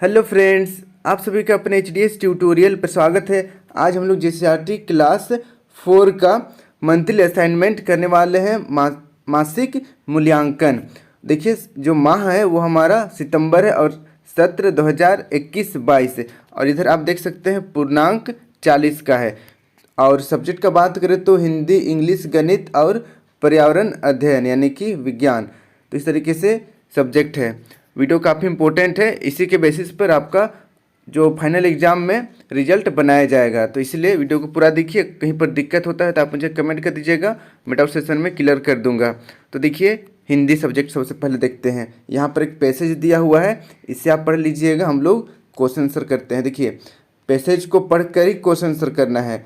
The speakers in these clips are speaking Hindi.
हेलो फ्रेंड्स, आप सभी का अपने एचडीएस ट्यूटोरियल पर स्वागत है। आज हम लोग जीसीआरटी क्लास 4 का मंथली असाइनमेंट करने वाले हैं। मासिक मूल्यांकन। देखिए, जो माह है वो हमारा सितंबर है और सत्र 2021-22 और इधर आप देख सकते हैं पूर्णांक 40 का है। और सब्जेक्ट का बात करें तो हिंदी, इंग्लिश, गणित और पर्यावरण अध्ययन यानी कि विज्ञान। तो इस तरीके से सब्जेक्ट है। वीडियो काफ़ी इंपॉर्टेंट है, इसी के बेसिस पर आपका जो फाइनल एग्जाम में रिजल्ट बनाया जाएगा। तो इसलिए वीडियो को पूरा देखिए। कहीं पर दिक्कत होता है तो आप मुझे कमेंट कर दीजिएगा, मैं डाउट सेशन में क्लियर कर दूंगा। तो देखिए, हिंदी सब्जेक्ट सबसे पहले देखते हैं। यहाँ पर एक पैसेज दिया हुआ है, इससे आप पढ़ लीजिएगा। हम लोग क्वेश्चन आंसर करते हैं। देखिए, पैसेज को पढ़ कर ही क्वेश्चन आंसर करना है।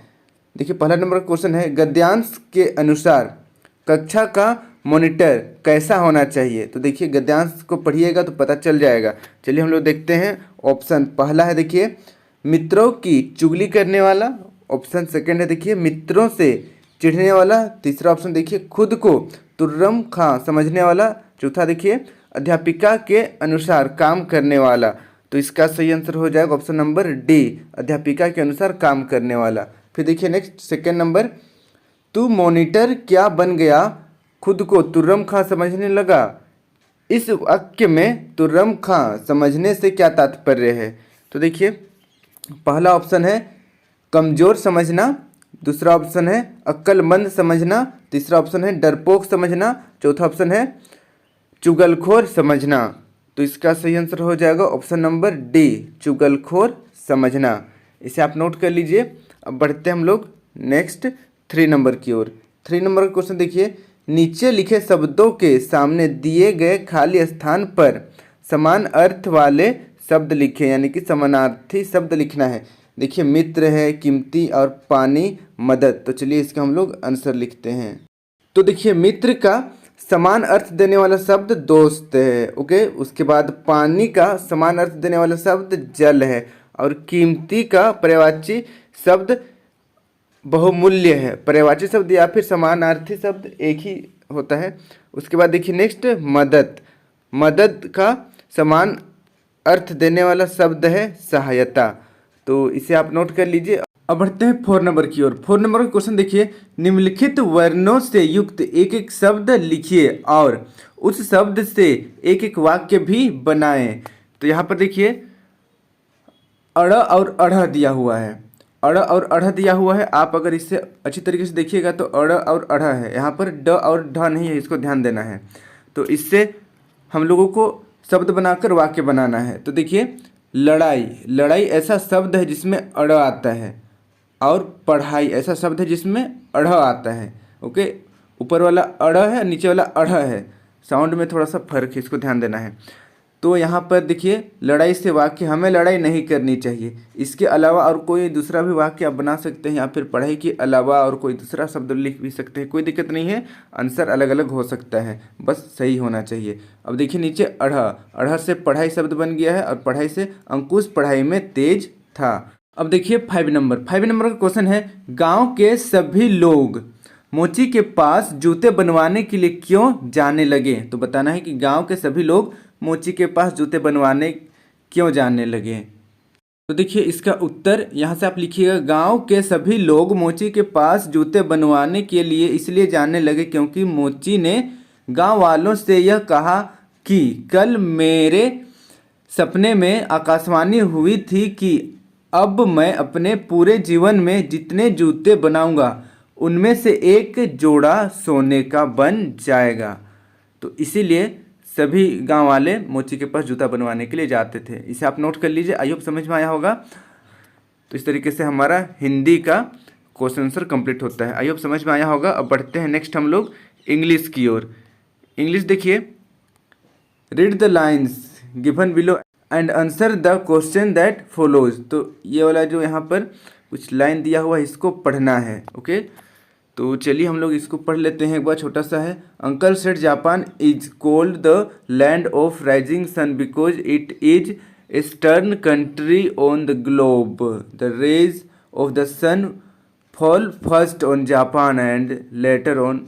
देखिए, पहला नंबर क्वेश्चन है, गद्यांश के अनुसार कक्षा का मॉनिटर कैसा होना चाहिए। तो देखिए, गद्यांश को पढ़िएगा तो पता चल जाएगा। चलिए हम लोग देखते हैं। ऑप्शन पहला है, देखिए, मित्रों की चुगली करने वाला। ऑप्शन सेकंड है, देखिए, मित्रों से चिढ़ने वाला। तीसरा ऑप्शन देखिए, खुद को तुर्रम खां समझने वाला। चौथा देखिए, अध्यापिका के अनुसार काम करने वाला। तो इसका सही आंसर हो जाएगा ऑप्शन नंबर डी, अध्यापिका के अनुसार काम करने वाला। फिर देखिए नेक्स्ट, सेकेंड नंबर, तू मॉनिटर क्या बन गया, खुद को तुर्रम खां समझने लगा। इस वाक्य में तुर्रम खां समझने से क्या तात्पर्य है। तो देखिए, पहला ऑप्शन है कमज़ोर समझना, दूसरा ऑप्शन है अक्लमंद समझना, तीसरा ऑप्शन है डरपोक समझना, चौथा ऑप्शन है चुगलखोर समझना। तो इसका सही आंसर हो जाएगा ऑप्शन नंबर डी, चुगलखोर समझना। इसे आप नोट कर लीजिए। अब बढ़ते हैं हम लोग नेक्स्ट 3 नंबर की ओर। 3 नंबर का क्वेश्चन देखिए, नीचे लिखे शब्दों के सामने दिए गए खाली स्थान पर समान अर्थ वाले शब्द लिखें, यानी कि समानार्थी शब्द लिखना है। देखिए, मित्र है, कीमती और पानी, मदद। तो चलिए इसका हम लोग आंसर लिखते हैं। तो देखिए, मित्र का समान अर्थ देने वाला शब्द दोस्त है, ओके। उसके बाद पानी का समान अर्थ देने वाला शब्द जल है, और कीमती का पर्यायवाची शब्द बहुमूल्य है। पर्यायवाची शब्द या फिर समानार्थी शब्द एक ही होता है। उसके बाद देखिए नेक्स्ट, मदद। मदद का समान अर्थ देने वाला शब्द है सहायता। तो इसे आप नोट कर लीजिए। अब बढ़ते हैं 4 नंबर की ओर। 4 नंबर का क्वेश्चन देखिए, निम्नलिखित वर्णों से युक्त एक एक शब्द लिखिए और उस शब्द से एक एक वाक्य भी बनाएं। तो यहाँ पर देखिए, अड़ और अढ़ दिया हुआ है। अड़ और अढ़ दिया हुआ है। आप अगर इससे अच्छी तरीके से देखिएगा तो अड़ और अढ़ है, यहाँ पर ड और ढ नहीं है, इसको ध्यान देना है। तो इससे हम लोगों को शब्द बनाकर वाक्य बनाना है। तो देखिए, लड़ाई। लड़ाई ऐसा शब्द है जिसमें अड़ आता है, और पढ़ाई ऐसा शब्द है जिसमें अढ़ आता है, ओके। ऊपर वाला अड़ है, नीचे वाला अढ़ है। साउंड में थोड़ा सा फर्क है, इसको ध्यान देना है। तो यहाँ पर देखिए, लड़ाई से वाक्य, हमें लड़ाई नहीं करनी चाहिए। इसके अलावा और कोई दूसरा भी वाक्य आप बना सकते हैं, या फिर पढ़ाई के अलावा और कोई दूसरा शब्द लिख भी सकते हैं, कोई दिक्कत नहीं है। आंसर अलग अलग हो सकता है, बस सही होना चाहिए। अब देखिए नीचे, अढ़। अढ़ से पढ़ाई शब्द बन गया है, और पढ़ाई से अंकुश पढ़ाई में तेज था। अब देखिए 5 नंबर। 5 नंबर का क्वेश्चन है, गाँव के सभी लोग मोची के पास जूते बनवाने के लिए क्यों जाने लगे। तो बताना है कि गाँव के सभी लोग मोची के पास जूते बनवाने क्यों जाने लगे। तो देखिए, इसका उत्तर यहाँ से आप लिखिएगा, गांव के सभी लोग मोची के पास जूते बनवाने के लिए इसलिए जाने लगे क्योंकि मोची ने गांव वालों से यह कहा कि कल मेरे सपने में आकाशवाणी हुई थी कि अब मैं अपने पूरे जीवन में जितने जूते बनाऊंगा उनमें से एक जोड़ा सोने का बन जाएगा। तो इसीलिए सभी गांव वाले मोची के पास जूता बनवाने के लिए जाते थे। इसे आप नोट कर लीजिए। आई होप समझ में आया होगा। तो इस तरीके से हमारा हिंदी का क्वेश्चन आंसर कंप्लीट होता है। आई होप समझ में आया होगा। अब बढ़ते हैं नेक्स्ट हम लोग इंग्लिश की ओर। इंग्लिश देखिए, read the lines given below and answer the question that follows. तो ये वाला जो यहाँ पर कुछ लाइन दिया हुआ है, इसको पढ़ना है, ओके। तो चलिए हम लोग इसको पढ़ लेते हैं एक बार। छोटा सा है, uncle said Japan is called the land of rising sun because it is a eastern country on the globe. The rays of the sun fall first on Japan and later on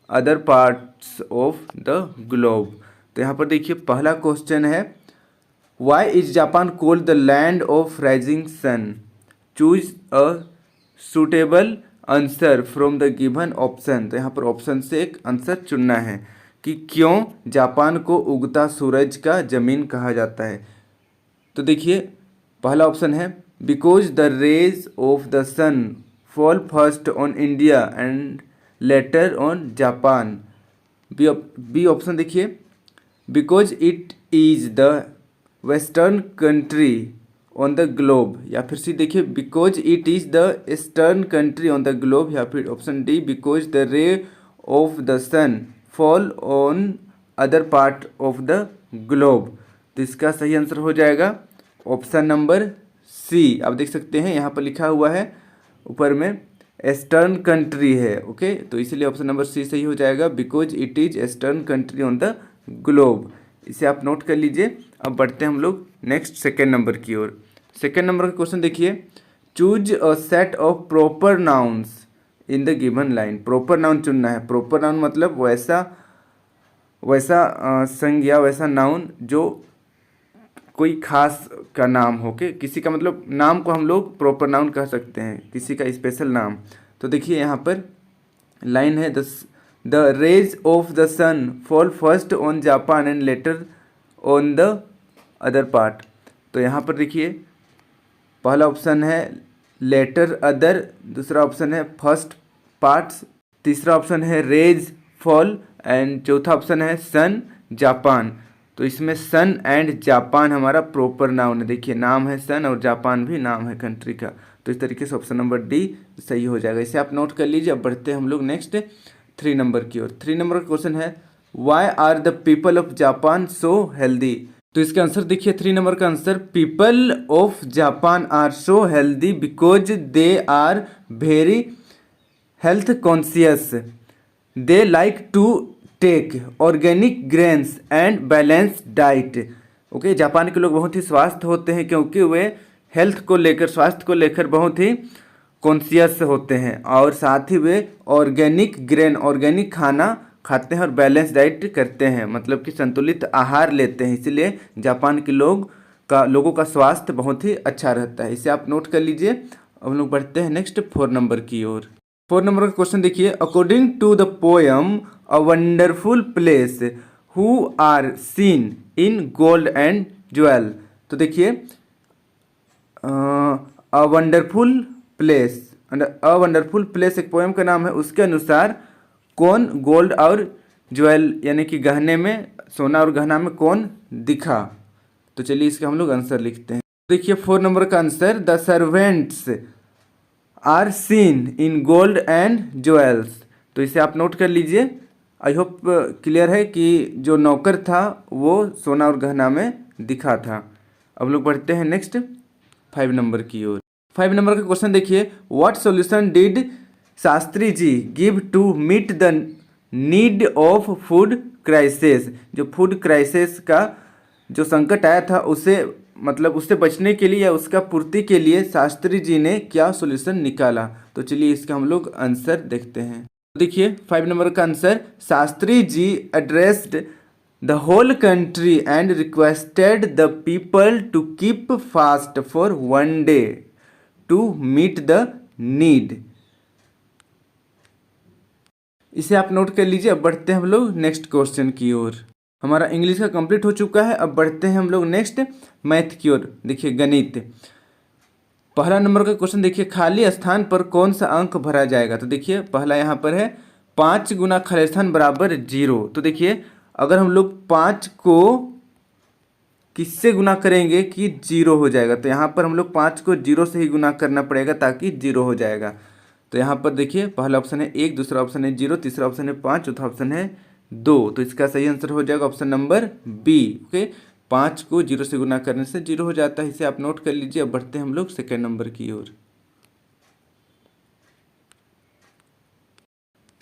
other parts of the globe. तो यहाँ पर देखिए, पहला क्वेश्चन है, why is Japan called the land of rising sun? Choose a suitable answer from the given option. तो यहाँ पर ऑप्शन से एक आंसर चुनना है कि क्यों जापान को उगता सूरज का जमीन कहा जाता है। तो देखिए पहला ऑप्शन है because the rays of the sun fall first on India and later on Japan. B option देखिए because it is the western country on the globe, या फिर सी देखिए because it is the eastern country on the globe, या फिर option D because the ray of the sun fall on other part of the globe. तो इसका सही आंसर हो जाएगा ऑप्शन नंबर सी। आप देख सकते हैं यहाँ पर लिखा हुआ है ऊपर में ईस्टर्न कंट्री है, ओके, तो इसलिए ऑप्शन नंबर सी सही हो जाएगा because it is eastern country on the globe. इसे आप नोट कर लीजिए। अब बढ़ते हैं हम लोग नेक्स्ट सेकेंड नंबर की ओर। सेकेंड नंबर का क्वेश्चन देखिए choose a set of proper nouns in the given line. Proper noun चुनना है। प्रॉपर नाउन मतलब वैसा संज्ञा, वैसा नाउन जो कोई खास का नाम हो के, किसी का मतलब नाम को हम लोग प्रॉपर नाउन कह सकते हैं, किसी का स्पेशल नाम। तो देखिए यहाँ पर लाइन है the rays of the sun fall first on Japan and later on the other part. तो यहाँ पर देखिए पहला ऑप्शन है लेटर अदर, दूसरा ऑप्शन है फर्स्ट पार्ट्स, तीसरा ऑप्शन है रेज फॉल एंड चौथा ऑप्शन है सन जापान। तो इसमें सन एंड जापान हमारा प्रॉपर नाउन है। देखिए नाम है सन और जापान भी नाम है कंट्री का। तो इस तरीके से ऑप्शन नंबर डी सही हो जाएगा। इसे आप नोट कर लीजिए। अब बढ़ते हैं हम लोग नेक्स्ट 3 नंबर की ओर। 3 नंबर का क्वेश्चन है why are the people of Japan so healthy? तो इसका आंसर देखिए 3 नंबर का answer people of Japan are so healthy because they are very health conscious, they like to take organic grains and balance diet. Okay, Japan के लोग बहुत ही स्वस्थ होते हैं क्योंकि वे हेल्थ को लेकर, स्वास्थ्य को लेकर बहुत ही कॉन्शियस होते हैं और साथ ही वे ऑर्गेनिक ग्रेन, ऑर्गेनिक खाना खाते हैं और बैलेंस डाइट करते हैं, मतलब कि संतुलित आहार लेते हैं। इसलिए जापान के लोगों का स्वास्थ्य बहुत ही अच्छा रहता है। इसे आप नोट कर लीजिए। अब हम लोग बढ़ते हैं नेक्स्ट 4 नंबर की ओर। 4 नंबर का क्वेश्चन देखिए according to the poem a wonderful place who are seen in gold and jewel. तो देखिए अ वंडरफुल प्लेस एक पोएम का नाम है। उसके अनुसार कौन गोल्ड और ज्वेल यानी कि गहने में, सोना और गहना में कौन दिखा? तो चलिए इसका हम लोग आंसर लिखते हैं। देखिए 4 नंबर का answer the servants are seen in gold and jewels. तो इसे आप नोट कर लीजिए। आई होप क्लियर है कि जो नौकर था वो सोना और गहना में दिखा था। अब लोग बढ़ते हैं नेक्स्ट 5 नंबर की ओर। 5 नंबर का क्वेश्चन देखिए what solution did Shastri ji give to meet the need of food crisis. जो फूड क्राइसिस का जो संकट आया था उससे बचने के लिए या उसका पूर्ति के लिए शास्त्री जी ने क्या सॉल्यूशन निकाला? तो चलिए इसका हम लोग आंसर देखते हैं। देखिए 5 नंबर का answer Shastri ji addressed the whole country and requested the people to keep fast for 1 day to meet the need. इसे आप नोट कर लीजिए। अब बढ़ते हैं हम लोग नेक्स्ट क्वेश्चन की ओर। हमारा इंग्लिश का कंप्लीट हो चुका है। अब बढ़ते हैं हम लोग नेक्स्ट मैथ की ओर। देखिए गणित। पहला नंबर का क्वेश्चन देखिए खाली स्थान पर कौन सा अंक भरा जाएगा? तो देखिए पहला यहाँ पर है 5 गुना खाली स्थान बराबर 0। तो देखिए अगर हम लोग 5 को किससे गुना करेंगे कि 0 हो जाएगा? तो यहाँ पर हम लोग 5 को 0 से ही गुना करना पड़ेगा ताकि 0 हो जाएगा। तो यहाँ पर देखिए पहला ऑप्शन है 1, दूसरा ऑप्शन है 0, तीसरा ऑप्शन है 5, चौथा ऑप्शन है 2। तो इसका सही आंसर हो जाएगा ऑप्शन नंबर बी। ओके, 5 को 0 से गुना करने से 0 हो जाता है। इसे आप नोट कर लीजिए। अब बढ़ते हैं हम लोग सेकेंड नंबर की ओर।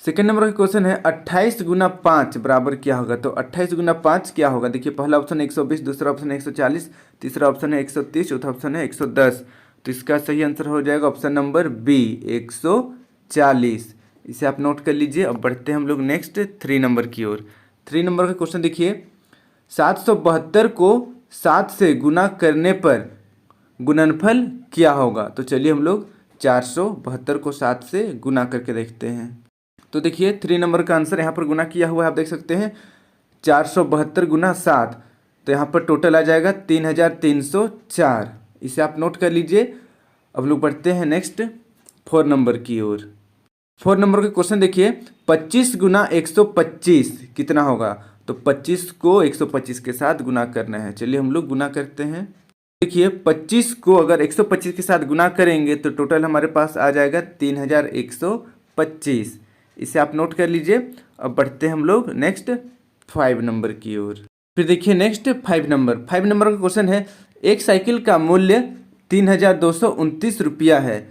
सेकेंड नंबर का क्वेश्चन है 28 गुना 5 बराबर क्या होगा? तो 28 गुना 5 क्या होगा? देखिए पहला ऑप्शन है 120, दूसरा ऑप्शन है 140, तीसरा ऑप्शन है 130, चौथा ऑप्शन है 110। तो इसका सही आंसर हो जाएगा ऑप्शन नंबर बी 140। इसे आप नोट कर लीजिए। अब बढ़ते हैं हम लोग नेक्स्ट 3 नंबर की ओर। 3 नंबर का क्वेश्चन देखिए 772 को 7 से गुना करने पर गुणनफल क्या होगा। तो चलिए हम लोग 472 को 7 से गुना करके देखते हैं। तो देखिए 3 नंबर का आंसर यहाँ पर गुना किया हुआ है, आप देख सकते हैं 472 गुना 7, तो यहाँ पर टोटल आ जाएगा 3304। इसे आप नोट कर लीजिए। अब लोग बढ़ते हैं नेक्स्ट 4 नंबर की ओर। 4 नंबर का क्वेश्चन देखिए, 25 गुना 125 कितना होगा। तो 25 को 125 के साथ गुना करना है। चलिए हम लोग गुना करते हैं। देखिए 25 को अगर 125 के साथ गुना करेंगे तो टोटल हमारे पास आ जाएगा 3125। इसे आप नोट कर लीजिए। अब बढ़ते हैं हम लोग नेक्स्ट 5 नंबर की ओर। फिर देखिए नेक्स्ट 5 नंबर का क्वेश्चन है, एक साइकिल का मूल्य 3229 रुपया है।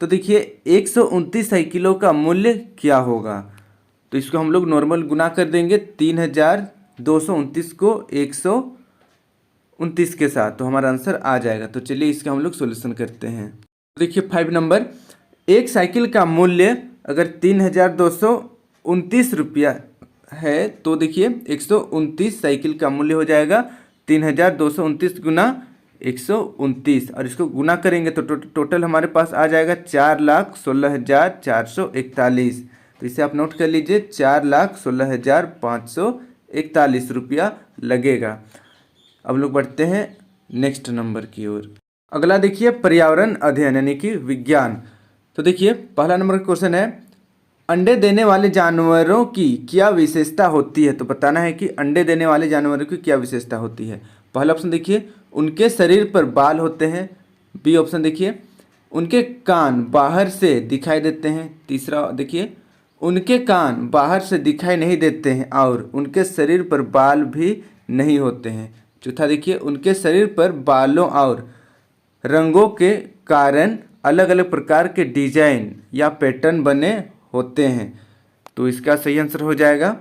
तो देखिए 129 साइकिलों का मूल्य क्या होगा। तो इसको हम लोग नॉर्मल गुना कर देंगे 3229 को 129 के साथ, तो हमारा आंसर आ जाएगा। तो चलिए इसका हम लोग सॉल्यूशन करते हैं। तो देखिए 5 नंबर, एक साइकिल का मूल्य अगर 3229 रुपया है तो देखिए 129 साइकिल का मूल्य हो जाएगा 3229 गुना 129, और इसको गुना करेंगे तो टोटल हमारे पास आ जाएगा 4,16,441। तो इसे आप नोट कर लीजिए, 4,16,541 रुपया लगेगा। अब लोग बढ़ते हैं नेक्स्ट नंबर की ओर। अगला देखिए पर्यावरण अध्ययन यानी कि विज्ञान। तो देखिए पहला नंबर का क्वेश्चन है, अंडे देने वाले जानवरों की क्या विशेषता होती है। तो बताना है कि अंडे देने वाले जानवरों की क्या विशेषता होती है। पहला ऑप्शन देखिए, उनके शरीर पर बाल होते हैं। बी ऑप्शन देखिए, उनके कान बाहर से दिखाई देते हैं। तीसरा देखिए, उनके कान बाहर से दिखाई नहीं देते हैं और उनके शरीर पर बाल भी नहीं होते हैं। चौथा देखिए, उनके शरीर पर बालों और रंगों के कारण अलग अलग प्रकार के डिजाइन या पैटर्न बने होते हैं। तो इसका सही आंसर हो जाएगा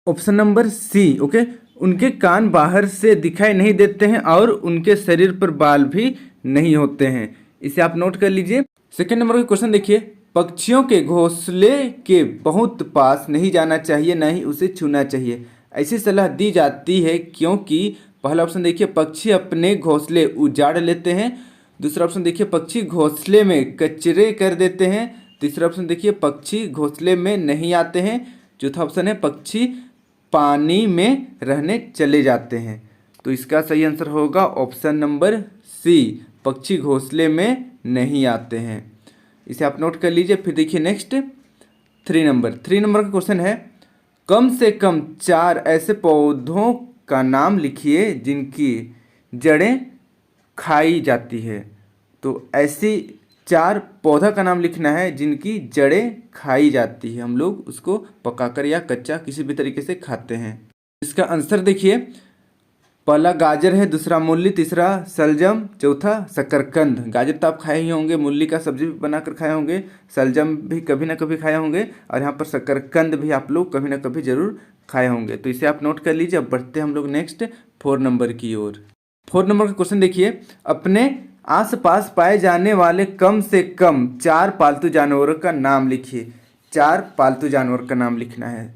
ऑप्शन नंबर सी। ओके, उनके कान बाहर से दिखाई नहीं देते हैं और उनके शरीर पर बाल भी नहीं होते हैं। इसे आप नोट कर लीजिए। सेकंड नंबर का क्वेश्चन देखिए, पक्षियों के घोंसले के बहुत पास नहीं जाना चाहिए, न ही उसे छूना चाहिए। ऐसी सलाह दी जाती है क्योंकि पहला ऑप्शन देखिए, पक्षी अपने घोंसले उजाड़ लेते हैं। दूसरा ऑप्शन देखिए, पक्षी घोंसले में कचरे कर देते हैं। तीसरा ऑप्शन देखिए, पक्षी घोंसले में नहीं आते हैं। चौथा ऑप्शन है, पक्षी पानी में रहने चले जाते हैं। तो इसका सही आंसर होगा ऑप्शन नंबर सी, पक्षी घोंसले में नहीं आते हैं। इसे आप नोट कर लीजिए। फिर देखिए नेक्स्ट 3 नंबर का क्वेश्चन है, कम से कम 4 ऐसे पौधों का नाम लिखिए जिनकी जड़ें खाई जाती है। तो ऐसी 4 पौधा का नाम लिखना है जिनकी जड़ें खाई जाती है। हम लोग उसको पकाकर या कच्चा किसी भी तरीके से खाते हैं। इसका आंसर देखिए, पहला गाजर है, दूसरा मूली, तीसरा सलजम, चौथा शकरकंद। गाजर तो आप खाए ही होंगे, मूली का सब्जी भी बनाकर खाए होंगे, सलजम भी कभी ना कभी खाए होंगे, और यहाँ पर शकरकंद भी आप लोग कभी ना कभी जरूर खाए होंगे। तो इसे आप नोट कर लीजिए। अब बढ़ते हैं हम लोग नेक्स्ट 4 नंबर की ओर। 4 नंबर का क्वेश्चन देखिए, अपने आसपास पाए जाने वाले कम से कम 4 पालतू जानवरों का नाम लिखिए। 4 पालतू जानवर का नाम लिखना है।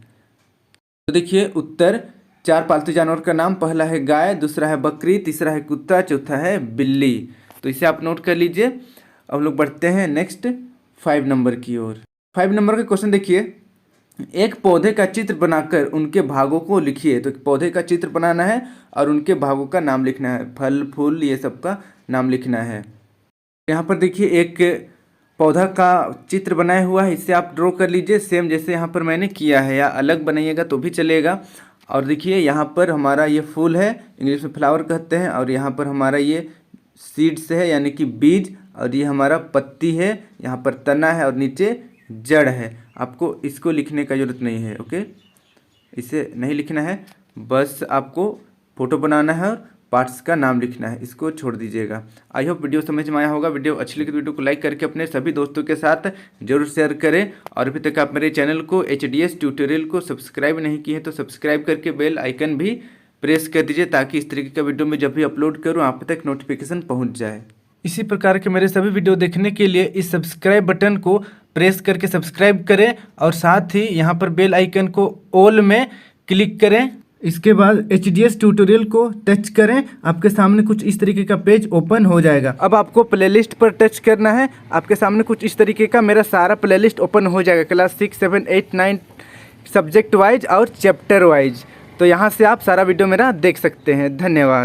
तो देखिए उत्तर, 4 पालतू जानवर का नाम, पहला है गाय, दूसरा है बकरी, तीसरा है कुत्ता, चौथा है बिल्ली। तो इसे आप नोट कर लीजिए। अब लोग बढ़ते हैं नेक्स्ट 5 नंबर की ओर। 5 नंबर का क्वेश्चन देखिए, एक पौधे का चित्र बनाकर उनके भागों को लिखिए। तो पौधे का चित्र बनाना है और उनके भागों का नाम लिखना है, फल फूल ये सब का नाम लिखना है। यहाँ पर देखिए एक पौधा का चित्र बनाया हुआ है, इससे आप ड्रॉ कर लीजिए सेम जैसे यहाँ पर मैंने किया है, या अलग बनाइएगा तो भी चलेगा। और देखिए यहाँ पर हमारा ये फूल है, इंग्लिश में फ्लावर कहते हैं, और यहाँ पर हमारा ये सीड्स है यानी कि बीज, और ये हमारा पत्ती है, यहाँ पर तना है और नीचे जड़ है। आपको इसको लिखने का ज़रूरत नहीं है। ओके, इसे नहीं लिखना है, बस आपको फोटो बनाना है और पार्ट्स का नाम लिखना है, इसको छोड़ दीजिएगा। आई होप वीडियो समझ में आया होगा। वीडियो अच्छी लगी तो वीडियो को लाइक करके अपने सभी दोस्तों के साथ जरूर शेयर करें, और अभी तक आप मेरे चैनल को HDS ट्यूटोरियल को सब्सक्राइब नहीं किए हैं तो सब्सक्राइब करके बेल आइकन भी प्रेस कर दीजिए, ताकि इस तरीके का वीडियो मैं जब भी अपलोड करूँ आप तक नोटिफिकेशन पहुँच जाए। इसी प्रकार के मेरे सभी वीडियो देखने के लिए इस सब्सक्राइब बटन को प्रेस करके सब्सक्राइब करें, और साथ ही यहाँ पर बेल आइकन को ऑल में क्लिक करें। इसके बाद HDS ट्यूटोरियल को टच करें, आपके सामने कुछ इस तरीके का पेज ओपन हो जाएगा। अब आपको प्लेलिस्ट पर टच करना है, आपके सामने कुछ इस तरीके का मेरा सारा प्लेलिस्ट ओपन हो जाएगा, क्लास 6, 7, 8, 9 सब्जेक्ट वाइज और चैप्टर वाइज। तो यहाँ से आप सारा वीडियो मेरा देख सकते हैं। धन्यवाद।